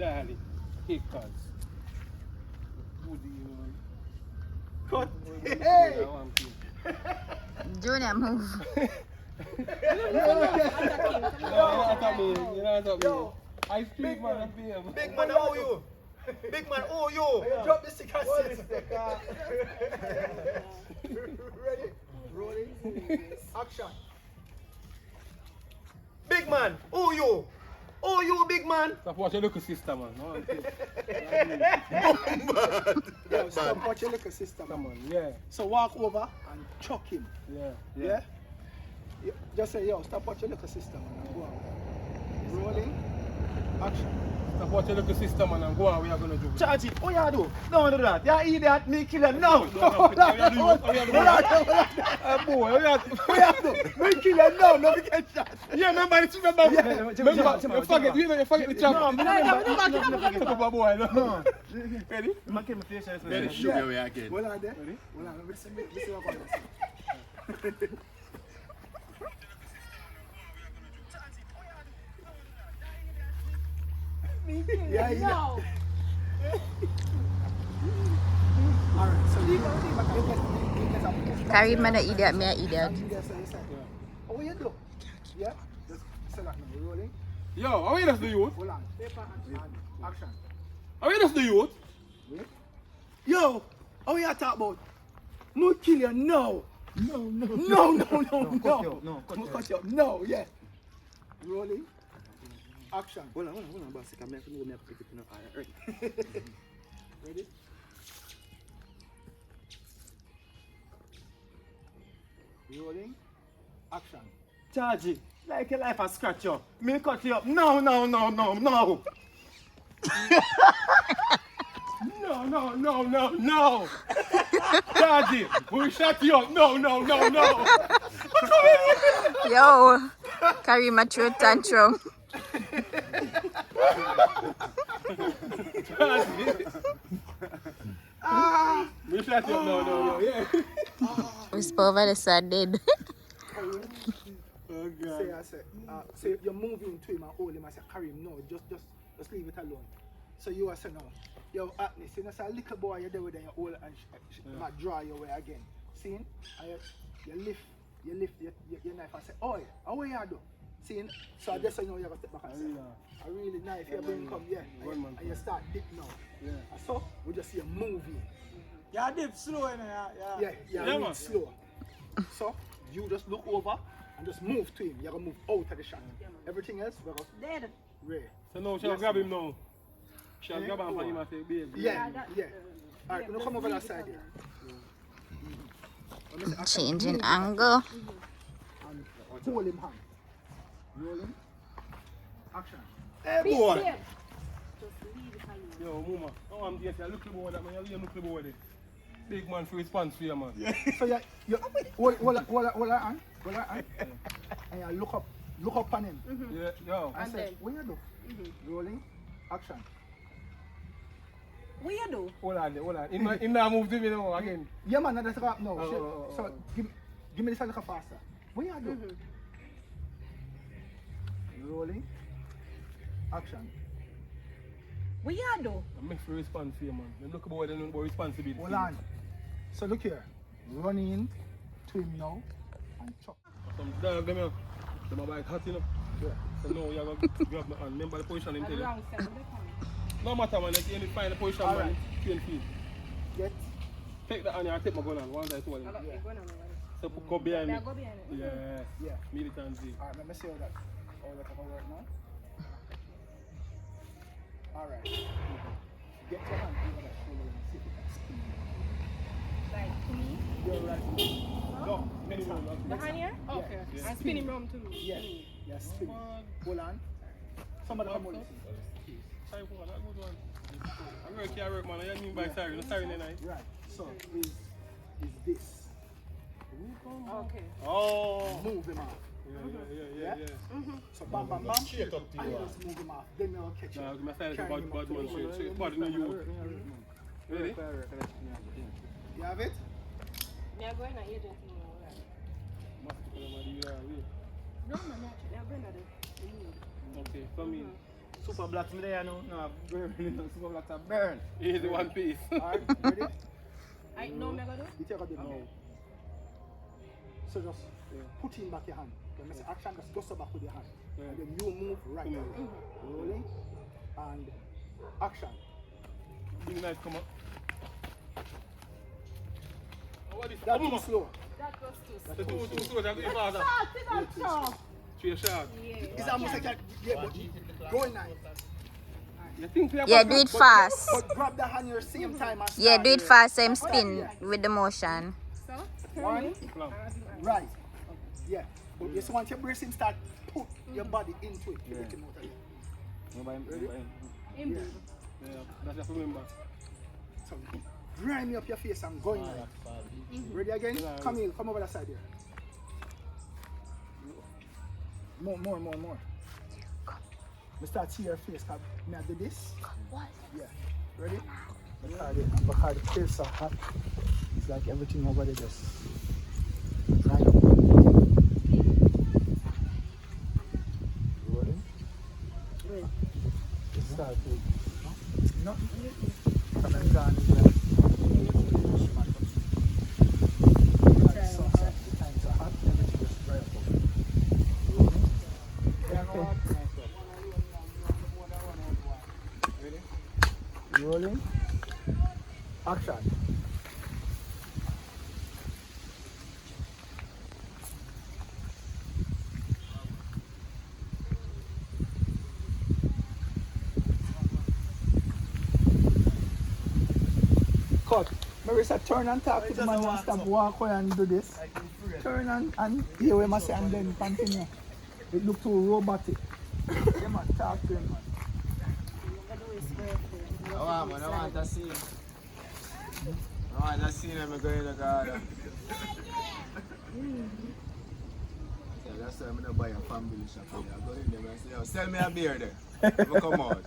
Darling, kickers. Cut. Hey! Junior, move. You know what I mean? I speak, man, I'm being. Big man, who you? Big man, who you? Drop the stick and sit. Ready? Rolling. Action. Big man, who you? Who you, big man? Stop watching your little sister, man. Yeah, stop watching your little sister, Come man. on, yeah. So walk over and chuck him. Yeah. Yeah? Just say, yo, stop watching your little sister, man, and go out. Rolling. Action. Stop watching your little sister, man, and go on. We are gonna do it. Charge it. What you do? Don't do that. You idiot, me kill him. No. Boy, what you do? Me kill him. No, no, we get shot. Yeah, remember the chip, remember? You forget the chop. No, boy, no. Ready? Ready, show me where again. Hold on there. Ready? Hold on. Let me see what I'm going to say. Yeah. Alright, so you Carry man, an idiot, me an idiot. Oh, what you do? Yeah? Just say that now. Rolling. Yo, how you just the youth? Hold on. Paper and action. How you just the youth? Wait. Yo, how you talk about? No kill you, no. No. Cut you up. No, yeah. Rolling. Action. Hold on, boss. I can't pick it up. Ready? Rolling. Action. Charge it. Like your life has scratch you. Me cut you up. No. No. Charge it. We shut you up. No. Yo, carry my throat tantrum. We shut you up. No. Yeah. Whisper over the side dead. Oh, God. Say you're moving to him and hold him and say, carry him. No, just leave it alone. So you are saying, no, yo, Atney, see, that's a little boy you're there with your hold and might draw your way again. See? And you lift your knife and say, oh, how are you do? See? So that's how you know you have to step back and say, I really knife, you bring come, yeah. And you start dip now. Yeah. And so, we just see you moving. Yeah, dip slow in there. Yeah, slow. So, you just look over and just move to him. You're going to move out of the shot. Everything else, we're going to... Dead. Ray. So now, shall I grab him now? Shall I grab him for him and say, babe? Yeah. Alright, we're going to come over that side here. Changing angle. And hold him hand. Rolling. Action. Hey, boy. Yo, mama, oh, I'm there. Look at that man. You look at there. Big man for response for you, man. So you hold on. And you look up on him. Yeah, yo. And say, what you do? Rolling. Action. What you do? Hold on. Him now move to me now again. Yeah, man, that's up now. Oh. So give me this a little faster. What you do? Rolling. Action. What you do? I'm making for response for you, man. You look about the responsibility. Hold on. So look here. Run in to him now and chop. Some dog, come here. So my bike hot, you know. Yeah. So now you're going to grab my hand. Remember the position him tell you. No matter, man. If you find the position, All man, right. you can feel. Get. Take that on you and take my gun on. One day, two of them. So go behind me. Yeah. Militancy. Alright, let me see how that can work now. Alright. Get your hand over that shoulder and see if you can spin. Like me? You're right. No, next hand. The hand here? Yeah. Okay. Yeah. And spin him round to me. Yeah, spin. Hold on. Somebody come on. Sorry for that good one. I work, man. I mean by sorry. No sorry, night. Right. So is this? Okay. Oh. Move him off. Yeah. So bam. Straight up to And you. just move him off. Then you'll catch him. Nah, my style is bad man shit. Bad no you. Ready? You have it? Me are going to agency now. No, man, actually, I'm going to the. Okay, come in. Super blocks me there, no? No, super blocks are burn. Easy one piece. Alright, ready? I know me gonna do. You take out the now. So just put in back your hand. When I say action, just toss it back with your hand. And then you move right. Rolling. And action. Big knife come up. Oh, what is That's come too on. slow. That was too That's too slow. That's too fast. Three shot. It's almost like but go in now. You think Yeah, do it fast. But grab the hand at the same time and Yeah, start do it the- fast, same spin with the motion. So, One. Right. Yeah. But you see, once your bracing start, put your body into it. To get him out of here. in Yeah, that's just remember. So grind me up your face and go in there. Ready again? Come here, come over the side here. More. We start see your face. May I do this? Yeah. Ready? Because the face are hot. It's like everything over there just right up. Rolling. Let's start with no. Come and down here. The times are hot, everything just dry up. Rolling. Action. Cut. Marissa, turn and talk to the man and stop walk away and do this. Turn and hear what I say and then continue. It look too robotic. Yeah man, talk to him man. I want to see him. I want to see him go in the garden. Yeah, that's why I'm going to buy a family shop. I go in there and say, yo, sell me a beer there. I come out.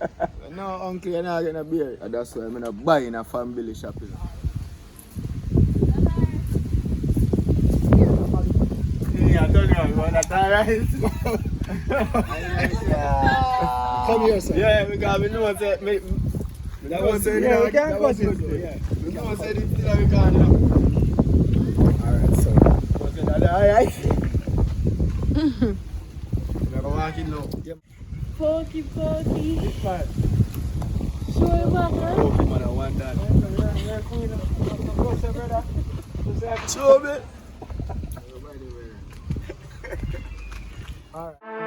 No, uncle, you're not getting a beer. And that's why I'm going to buy in a family shop. Yeah, I don't know. You want that alright? Come here, sir. Yeah, because we know that that was we can't cut it. yeah. We know that it's still we can't. Alright, so. Alright. We're walking now. Pokey. Show him back, huh? Okay, man, I want that. Show me. Alright.